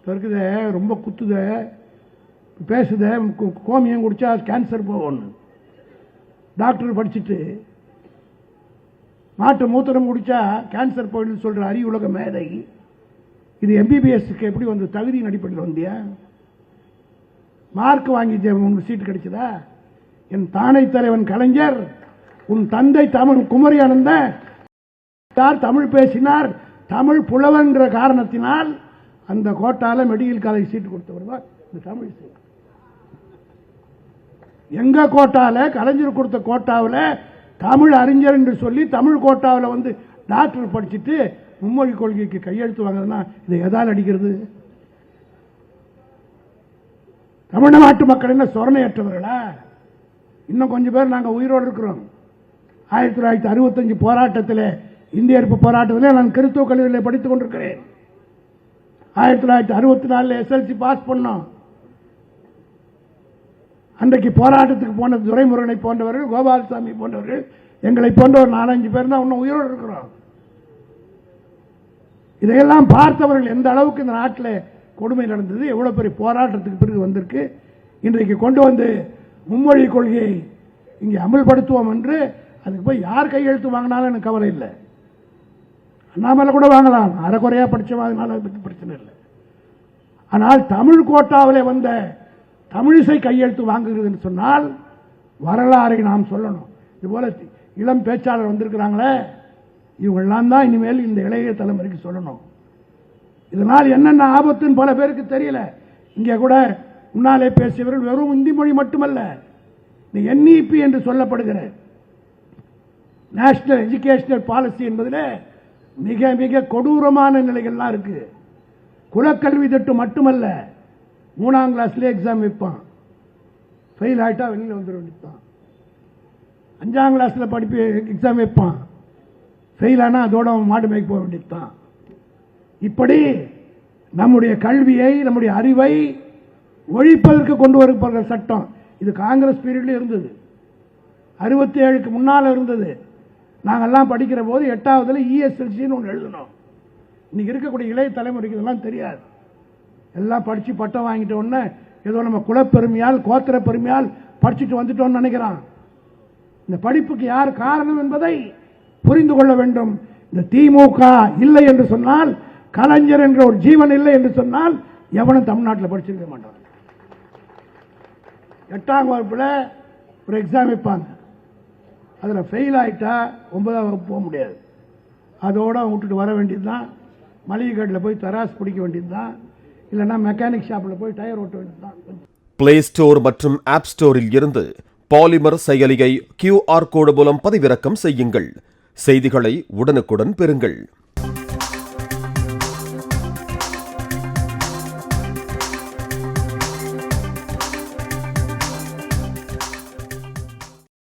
இருக்குத ரொம்ப குத்துத பேசுத கோமியம் குடிச்சா கேன்சர் போகணும். டாக்டர் படிச்சுட்டு மாட்டு மூத்திரம் குடிச்சா கேன்சர் போயிடுன்னு சொல்ற அறிவுலக மேதை. இது எம்பிபிஎஸ்க்கு எப்படி வந்து தகுதியின் அடிப்படையில் வந்தியா? மார்க் வாங்கி உனக்கு சீட்டு கிடைச்சதா? என் தானை தலைவன் கலைஞர், உன் தந்தை தமிழ் குமரி அனந்தன் தமிழ் பேசினார், தமிழ் புலவன்ற காரணத்தினால் அந்த கோட்டால மெடிக்கல் காலேஜ் சீட்டு கொடுத்தவர் தான் இந்த தமிழ். எங்க கோட்டால கலைஞர் கொடுத்த கோட்டாவில் தமிழ் அறிஞர் என்று சொல்லி தமிழ் கோட்டாவில் வந்து டாக்டர் படிச்சுட்டு மும்மொழி கொள்கைக்கு கையெழுத்து வாங்குறதுன்னா இதை எதால் அடிக்கிறது? தமிழ்நாட்டு மக்கள் என்ன சொரணையற்றவர்களா? இன்னும் கொஞ்சம் பேர் நாங்கள் உயிரோடு இருக்கிறோம். 1965 போராட்டத்தில், இந்திய எதிர்ப்பு போராட்டத்தில் நான் கிறிஸ்துவ கல்லூரியில் படித்துக் கொண்டிருக்கிறேன். 1964 SLC பாஸ் பண்ணோம். அன்றைக்கு போராட்டத்துக்கு போன துரைமுருகனை போன்றவர்கள், கோபாலசாமி போன்றவர்கள், எங்களை போன்ற ஒரு 4-5 பேர் தான் இன்னும் உயிரோடு இருக்கிறோம். இதையெல்லாம் பார்த்தவர்கள் எந்த அளவுக்கு இந்த நாட்டில் கொடுமை நடந்தது, எவ்வளவு பெரிய போராட்டத்துக்கு பிறகு வந்திருக்கு. இன்றைக்கு கொண்டு வந்து மும்மொழி கொள்கையை இங்கே அமல்படுத்துவோம் என்று அதுக்கு போய் யார் கையெழுத்து வாங்கினாலும் எனக்கு கவலை இல்லை. அண்ணாமலை கூட வாங்கலாம், அரைக்குறையா படிச்ச வாங்கினாலும் அதை பற்றி பிரச்சனை இல்லை. ஆனால் தமிழ் கோட்டாவிலே வந்த தமிழிசை கையெழுத்து வாங்குகிறது என்று சொன்னால் வரலாறை நாம் சொல்லணும். இதுபோல இளம் பேச்சாளர் வந்திருக்கிறாங்களே, இவங்கெல்லாம் தான் இனிமேல் இந்த இளைய தலைமுறைக்கு சொல்லணும். இதனால் என்னென்ன ஆபத்துன்னு பல பேருக்கு தெரியல. இங்கே கூட முன்னாலே பேசியவர்கள் வெறும் இந்தி மொழி மட்டுமல்ல, இந்த NEP என்று சொல்லப்படுகிற நேஷனல் எஜுகேஷனல் பாலிசி என்பதில் மிக மிக கொடூரமான நிலைகள்லாம் இருக்கு. குலக்கல்வி திட்டம் மட்டுமல்ல, 3ஆம் கிளாஸ்லேயே எக்ஸாம் வைப்பான், ஃபெயில் ஆகிட்டா வெளியில் வந்துட வேண்டியதான். 5ஆம் கிளாஸில் படிப்பு எக்ஸாம் வைப்பான், ஃபெயில் ஆனால் அதோட அவன் மாடு மேய்க்க போக வேண்டியதுதான். இப்படி நம்முடைய கல்வியை, நம்முடைய அறிவை ஒழிப்பதற்கு கொண்டு வரப்படுற சட்டம் இது காங்கிரஸ் பீரியட்ல இருந்தது. 67க்கு முன்னால் இருந்தது. நாங்கள்லாம் படிக்கிற போது 8ஆவதுல ESLCன்னு ஒன்று எழுதணும். இன்னைக்கு இருக்கக்கூடிய இளைய தலைமுறைக்கு இதெல்லாம் தெரியாது. எல்லாம் படித்து பட்டம் வாங்கிட்ட உடனே ஏதோ நம்ம குலப்பெருமையால், கோத்திர பெருமையால் படிச்சுட்டு வந்துட்டோம்னு நினைக்கிறான். இந்த படிப்புக்கு யார் காரணம் என்பதை புரிந்து கொள்ள வேண்டும். இந்த திமுக இல்லை என்று சொன்னால், கலைஞர் என்ற ஒரு ஜீவன் இல்லை என்று சொன்னால் எவனும் தமிழ்நாட்டில் படிச்சிருக்க மாட்டான். 8ஆம் வகுப்பில் ஒரு எக்ஸாம் வைப்பாங்க, அதில் ஃபெயில் ஆகிட்டா 9ஆம் வகுப்பு போக முடியாது. அதோடு விட்டுட்டு வர வேண்டியது தான். மளிகை கடையில் போய் தராசு பிடிக்க வேண்டியது தான், இல்லைன்னா மெக்கானிக் ஷாப்பில் போய் டயர் ஓட்ட வேண்டியது தான். பிளே ஸ்டோர் மற்றும் ஆப் ஸ்டோரில் இருந்து பாலிமர் செயலியை QR கோடு மூலம் பதிவிறக்கம் செய்யுங்கள். செய்திகளை உடனுக்குடன் பெறுங்கள்.